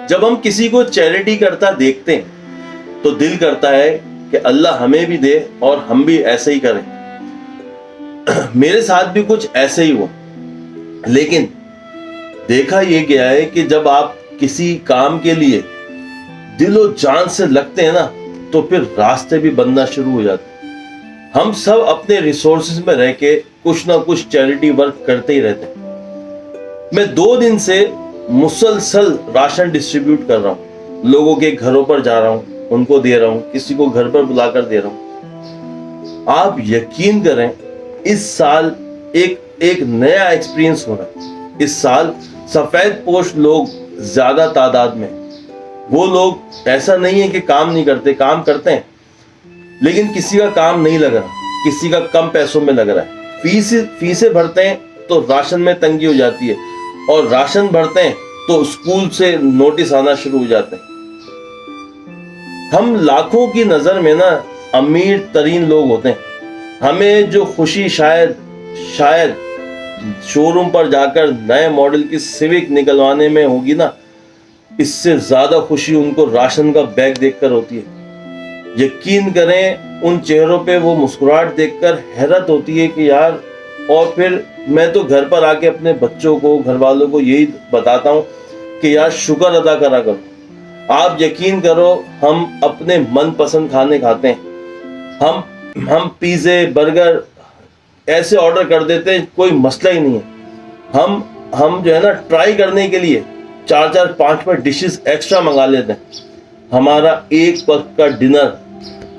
جب ہم کسی کو چیریٹی کرتا دیکھتے ہیں تو دل کرتا ہے کہ اللہ ہمیں بھی دے اور ہم بھی ایسے ہی کریں. میرے ساتھ بھی کچھ ایسے ہی ہوا. لیکن دیکھا یہ گیا ہے کہ جب آپ کسی کام کے لیے دل و جان سے لگتے ہیں نا تو پھر راستے بھی بننا شروع ہو جاتے ہیں. ہم سب اپنے ریسورسز میں رہ کے کچھ نہ کچھ چیریٹی ورک کرتے ہی رہتے ہیں. میں 2 دن سے مسلسل راشن ڈسٹریبیوٹ کر رہا ہوں. لوگوں کے گھروں پر جا رہا ہوں, ان کو دے رہا ہوں, کسی کو گھر پر بلا کر دے رہا ہوں. آپ یقین کریں اس سال ایک نیا ایکسپیرینس ہو رہا ہے. اس سال سفید پوش لوگ زیادہ تعداد میں. وہ لوگ ایسا نہیں ہے کہ کام نہیں کرتے, کام کرتے ہیں, لیکن کسی کا کام نہیں لگ رہا, کسی کا کم پیسوں میں لگ رہا ہے. فیسیں بھرتے ہیں تو راشن میں تنگی ہو جاتی ہے, اور راشن بھرتے ہیں تو اسکول سے نوٹس آنا شروع ہو جاتے ہیں. ہم لاکھوں کی نظر میں نا امیر ترین لوگ ہوتے ہیں. ہمیں جو خوشی شاید شو روم پر جا کر نئے ماڈل کی سیوک نکلوانے میں ہوگی نا, اس سے زیادہ خوشی ان کو راشن کا بیگ دیکھ کر ہوتی ہے. یقین کریں ان چہروں پہ وہ مسکراہٹ دیکھ کر حیرت ہوتی ہے کہ یار. اور پھر میں تو گھر پر آ کے اپنے بچوں کو, گھر والوں کو یہی بتاتا ہوں کہ یار شکر ادا کرا کرو. آپ یقین کرو ہم اپنے من پسند کھانے کھاتے ہیں. ہم پیزے برگر ایسے آرڈر کر دیتے ہیں, کوئی مسئلہ ہی نہیں ہے. ہم جو ہے نا ٹرائی کرنے کے لیے 4 5 ڈشز ایکسٹرا منگا لیتے ہیں. ہمارا ایک وقت کا ڈنر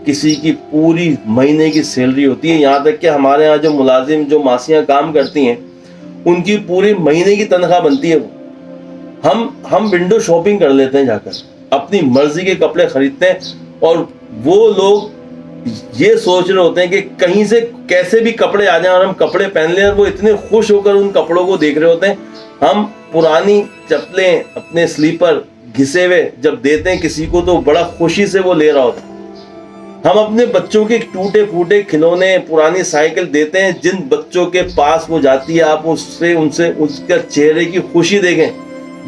کسی کی پوری مہینے کی سیلری ہوتی ہے. یہاں تک کہ ہمارے یہاں جو ملازم, جو ماسیاں کام کرتی ہیں, ان کی پوری مہینے کی تنخواہ بنتی ہے. ہم ونڈو شاپنگ کر لیتے ہیں, جا کر اپنی مرضی کے کپڑے خریدتے ہیں, اور وہ لوگ یہ سوچ رہے ہوتے ہیں کہ کہیں سے کیسے بھی کپڑے آ جائیں اور ہم کپڑے پہن لیں, اور وہ اتنے خوش ہو کر ان کپڑوں کو دیکھ رہے ہوتے ہیں. ہم پرانی چپلیں, اپنے سلیپر گھسے ہوئے جب دیتے ہیں کسی کو تو بڑا خوشی سے وہ لے رہا ہوتا ہے. ہم اپنے بچوں کے ٹوٹے پھوٹے کھلونے, پرانی سائیکل دیتے ہیں. جن بچوں کے پاس وہ جاتی ہے آپ اس کا چہرے کی خوشی دیکھیں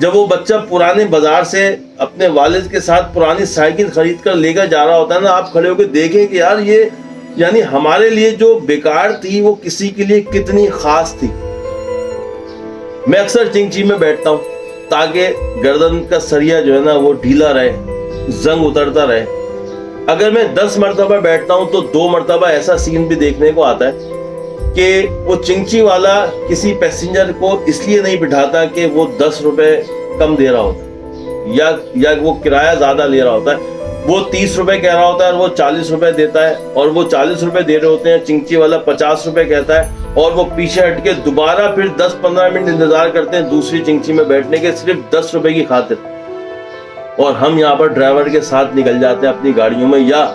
جب وہ بچہ پرانے بازار سے اپنے والد کے ساتھ پرانی سائیکل خرید کر لے کر جا رہا ہوتا ہے نا. آپ کھڑے ہو کے دیکھیں کہ یار یہ یعنی ہمارے لیے جو بیکار تھی وہ کسی کے لیے کتنی خاص تھی. میں اکثر چنگچی میں بیٹھتا ہوں تاکہ گردن کا سریا جو ہے نا وہ ڈھیلا رہے, زنگ اترتا رہے. اگر میں 10 مرتبہ بیٹھتا ہوں تو 2 مرتبہ ایسا سین بھی دیکھنے کو آتا ہے کہ وہ چنگچی والا کسی پیسنجر کو اس لیے نہیں بٹھاتا کہ وہ 10 روپے کم دے رہا ہوتا ہے یا وہ کرایہ زیادہ لے رہا ہوتا ہے. وہ 30 روپے کہہ رہا ہوتا ہے اور وہ 40 روپے دیتا ہے, اور وہ 40 روپے دے رہے ہوتے ہیں, چنگچی والا 50 روپے کہتا ہے, اور وہ پیچھے ہٹ کے دوبارہ پھر 10-15 منٹ انتظار کرتے ہیں دوسری چنگچی میں بیٹھنے کے, صرف 10 روپے کی خاطر. اور ہم یہاں پر ڈرائیور کے ساتھ نکل جاتے ہیں اپنی گاڑیوں میں, یا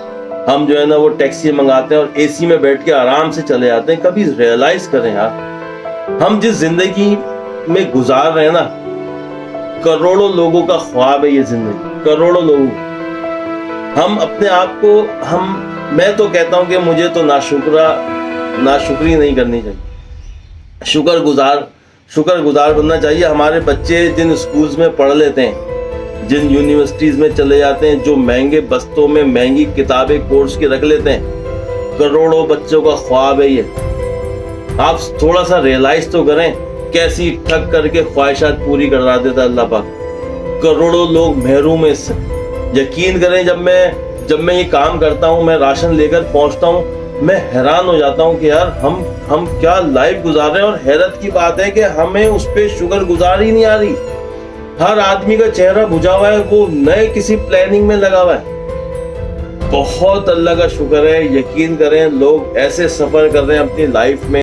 ہم جو ہے نا وہ ٹیکسی منگاتے ہیں اور اے سی میں بیٹھ کے آرام سے چلے جاتے ہیں. کبھی ریئلائز کریں یار, ہم جس زندگی میں گزار رہے ہیں نا, کروڑوں لوگوں کا خواب ہے یہ زندگی, کروڑوں لوگوں. ہم اپنے آپ کو میں تو کہتا ہوں کہ مجھے تو ناشکری نہیں کرنی چاہیے, شکر گزار بننا چاہیے. ہمارے بچے جن اسکولز میں پڑھ لیتے ہیں, جن یونیورسٹیز میں چلے جاتے ہیں, جو مہنگے بستوں میں مہنگی کتابیں کورس کی رکھ لیتے ہیں, کروڑوں بچوں کا خواب ہے یہ. آپ تھوڑا سا ریئلائز تو کریں کیسی ٹھگ کر کے خواہشات پوری کروا دیتا ہے اللہ پاک. کروڑوں لوگ محروم ہیں اس سے. یقین کریں جب میں یہ کام کرتا ہوں, میں راشن لے کر پہنچتا ہوں, میں حیران ہو جاتا ہوں کہ یار ہم کیا لائف گزار رہے ہیں. اور حیرت کی بات ہے کہ ہمیں اس پہ شکر گزاری نہیں آ رہی. ہر آدمی کا چہرہ بجھا ہوا ہے, وہ نئے کسی پلاننگ میں لگا ہوا ہے. بہت اللہ کا شکر ہے. یقین کریں لوگ ایسے سفر کر رہے ہیں اپنی لائف میں.